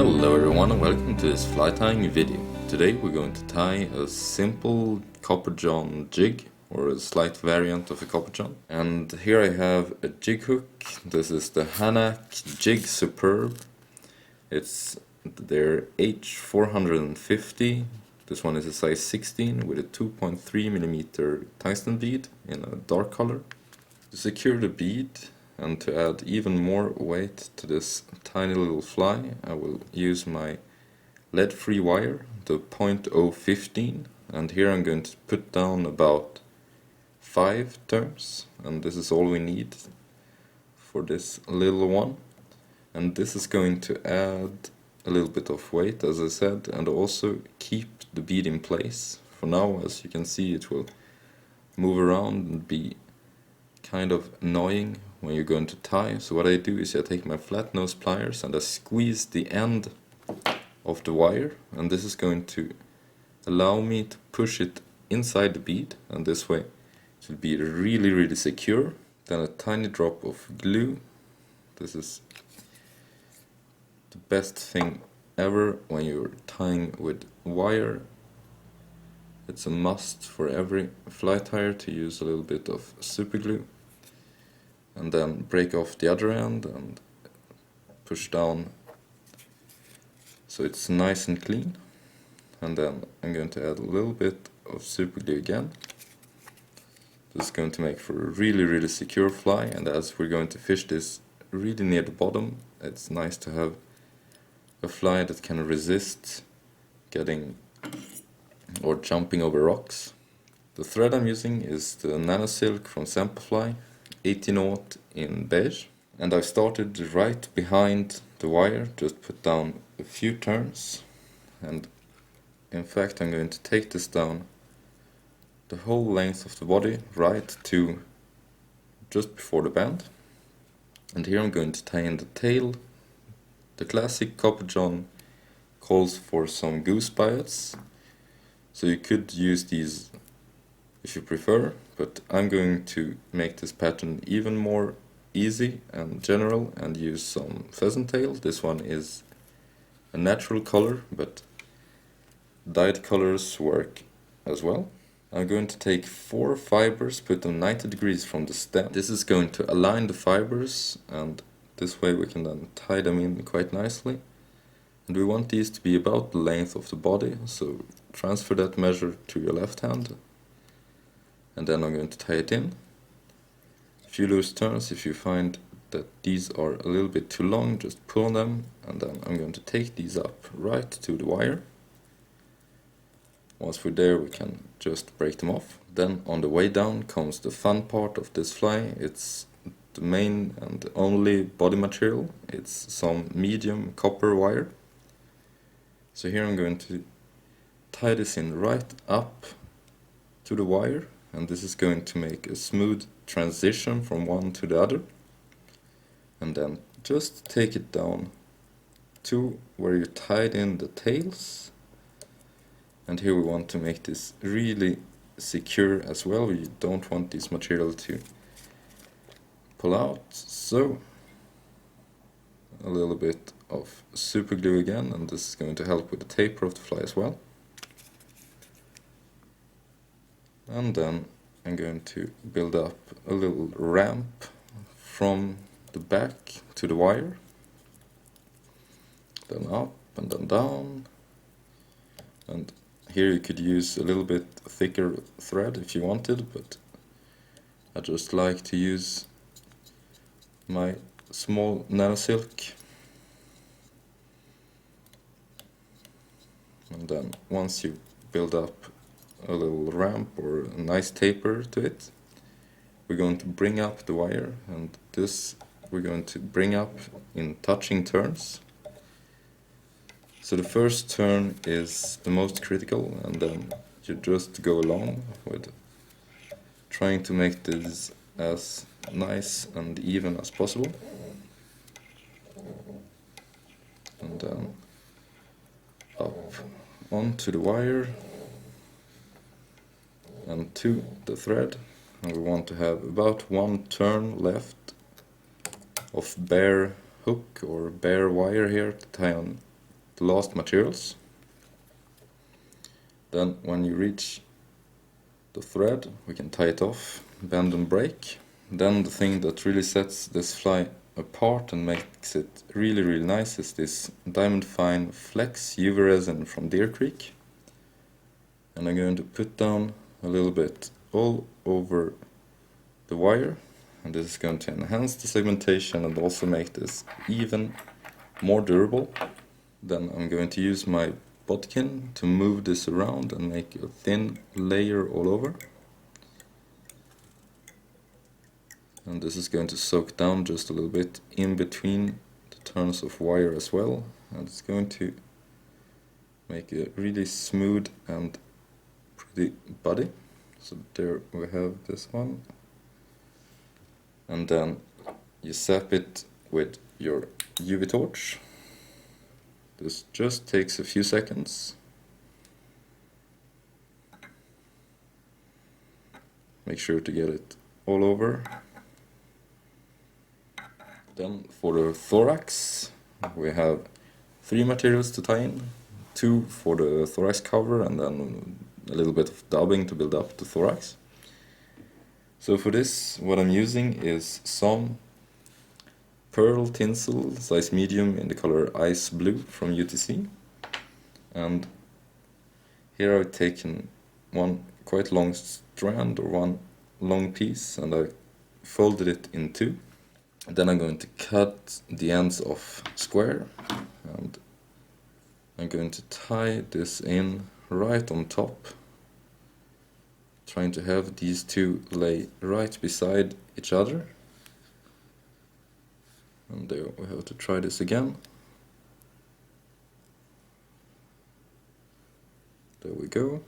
Hello everyone and welcome to this fly tying video. Today we're going to tie a simple Copper John jig, or a slight variant of a Copper John. And here I have a jig hook. This is the Hanák Jig Superb. It's their H450. This one is a size 16 with a 2.3mm tungsten bead in a dark color. To secure the bead and to add even more weight to this tiny little fly, I will use my lead-free wire, the 0.015, and here I'm going to put down about 5 turns, and this is all we need for this little one. And this is going to add a little bit of weight, as I said, and also keep the bead in place. For now, as you can see, it will move around and be kind of annoying when you're going to tie. So what I do is I take my flat nose pliers and I squeeze the end of the wire, and this is going to allow me to push it inside the bead, and this way it will be really secure. Then a tiny drop of glue. This is the best thing ever when you're tying with wire. It's a must for every fly tyer to use a little bit of super glue, and then break off the other end and push down so it's nice and clean. And then I'm going to add a little bit of super glue again. This is going to make for a really secure fly, and as we're going to fish this really near the bottom, it's nice to have a fly that can resist getting or jumping over rocks. The thread I'm using is the Nanosilk from Semperfli, 80 in beige, and I started right behind the wire, just put down a few turns, and in fact I'm going to take this down the whole length of the body right to just before the bend. And here I'm going to tie in the tail. The classic Copper John calls for some goose biots, so you could use these if you prefer, but I'm going to make this pattern even more easy and general and use some pheasant tail. This one is a natural color, but dyed colors work as well. I'm going to take 4 fibers, put them 90 degrees from the stem. This is going to align the fibers, and this way we can then tie them in quite nicely. And we want these to be about the length of the body, so transfer that measure to your left hand. And then I'm going to tie it in. A few loose turns. If you find that these are a little bit too long, just pull on them, and then I'm going to take these up right to the wire. Once we're there, we can just break them off. Then on the way down comes the fun part of this fly. It's the main and only body material. It's some medium copper wire. So here I'm going to tie this in right up to the wire, and this is going to make a smooth transition from one to the other. And then just take it down to where you tied in the tails. And here we want to make this really secure as well. We don't want this material to pull out, so a little bit of super glue again, and this is going to help with the taper of the fly as well. And then I'm going to build up a little ramp from the back to the wire, then up and then down. And here you could use a little bit thicker thread if you wanted, but I just like to use my small Nanosilk. And then once you build up a little ramp or a nice taper to it, we're going to bring up the wire, and this we're going to bring up in touching turns. So the first turn is the most critical, and then you just go along with trying to make this as nice and even as possible. And then up onto the wire and to the thread, and we want to have about 1 turn left of bare hook or bare wire here to tie on the last materials. Then when you reach the thread, we can tie it off, bend and break. Then the thing that really sets this fly apart and makes it really nice is this diamond fine flex UV resin from Deer Creek. And I'm going to put down a little bit all over the wire, and this is going to enhance the segmentation and also make this even more durable. Then I'm going to use my bodkin to move this around and make a thin layer all over. And this is going to soak down just a little bit in between the turns of wire as well, and it's going to make a really smooth and pretty body. So there we have this one, and then you zap it with your UV torch. This just takes a few seconds. Make sure to get it all over. Then for the thorax, we have 3 materials to tie in. 2 for the thorax cover and then a little bit of dubbing to build up the thorax. So for this, what I'm using is some pearl tinsel, size medium, in the color ice blue from UTC. And here I've taken one quite long strand, or one long piece, and I folded it in 2. Then I'm going to cut the ends off square, and I'm going to tie this in right on top, trying to have these 2 lay right beside each other. And there we have to try this again. There we go.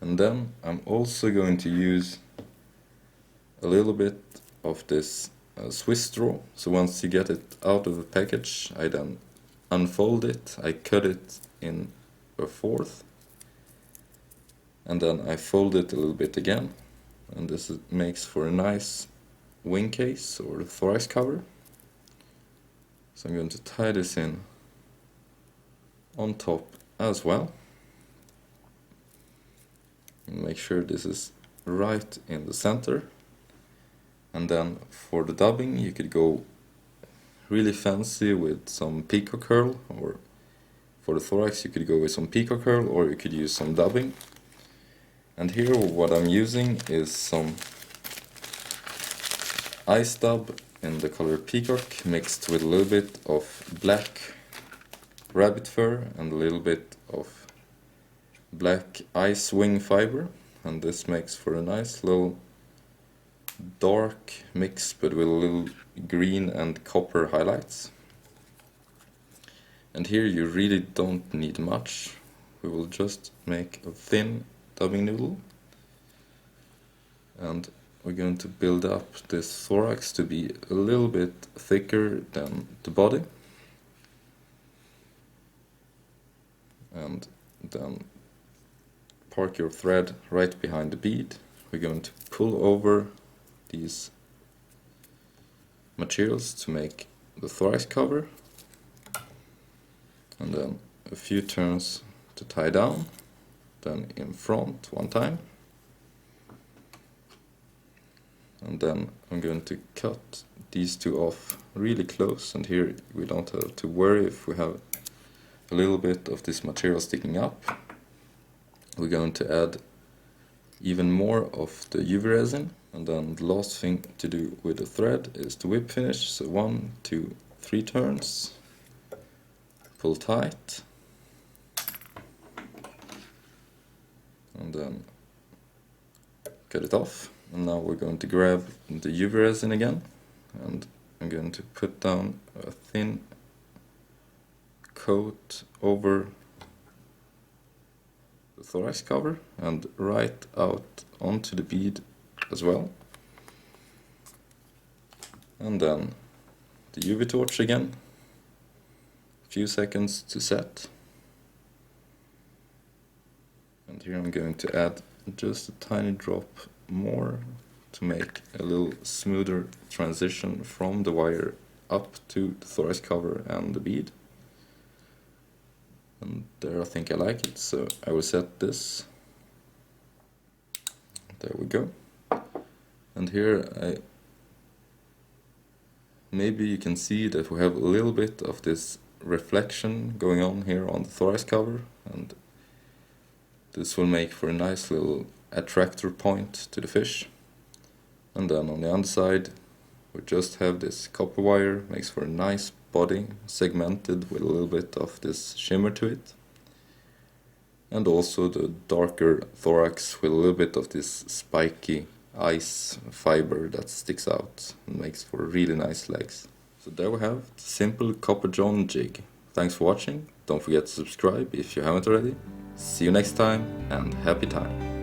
And then I'm also going to use a little bit of this Swiss straw. So once you get it out of the package, I then unfold it, I cut it in a 1/4, and then I fold it a little bit again, and this makes for a nice wing case or thorax cover. So I'm going to tie this in on top as well, and make sure this is right in the center. And then for the dubbing, you could go really fancy with some peacock curl, or for the thorax you could go with some peacock curl, or you could use some dubbing. And here what I'm using is some ice dub in the color Peacock, mixed with a little bit of black rabbit fur and a little bit of black ice wing fiber, and this makes for a nice little dark mix, but with a little green and copper highlights. And here you really don't need much. We will just make a thin dubbing noodle, and we're going to build up this thorax to be a little bit thicker than the body. And then park your thread right behind the bead. We're going to pull over these materials to make the thorax cover, and then a few turns to tie down, then in front one time, and then I'm going to cut these 2 off really close, and here we don't have to worry if we have a little bit of this material sticking up. We're going to add even more of the UV resin, and then the last thing to do with the thread is to whip finish. So 1, 2, 3 turns, pull tight, and then cut it off. And now we're going to grab the UV resin again, and I'm going to put down a thin coat over the thorax cover and right out onto the bead as well. And then the UV torch again, a few seconds to set. And here I'm going to add just a tiny drop more to make a little smoother transition from the wire up to the thorax cover and the bead. And there I think I like it, so I will set this. There we go. And here maybe you can see that we have a little bit of this reflection going on here on the thorax cover, and this will make for a nice little attractor point to the fish. And then on the underside we just have this copper wire, makes for a nice body, segmented with a little bit of this shimmer to it. And also the darker thorax with a little bit of this spiky ice fiber that sticks out and makes for really nice legs. So there we have the Simple Copper John Jig. Thanks for watching, don't forget to subscribe if you haven't already. See you next time and happy tying!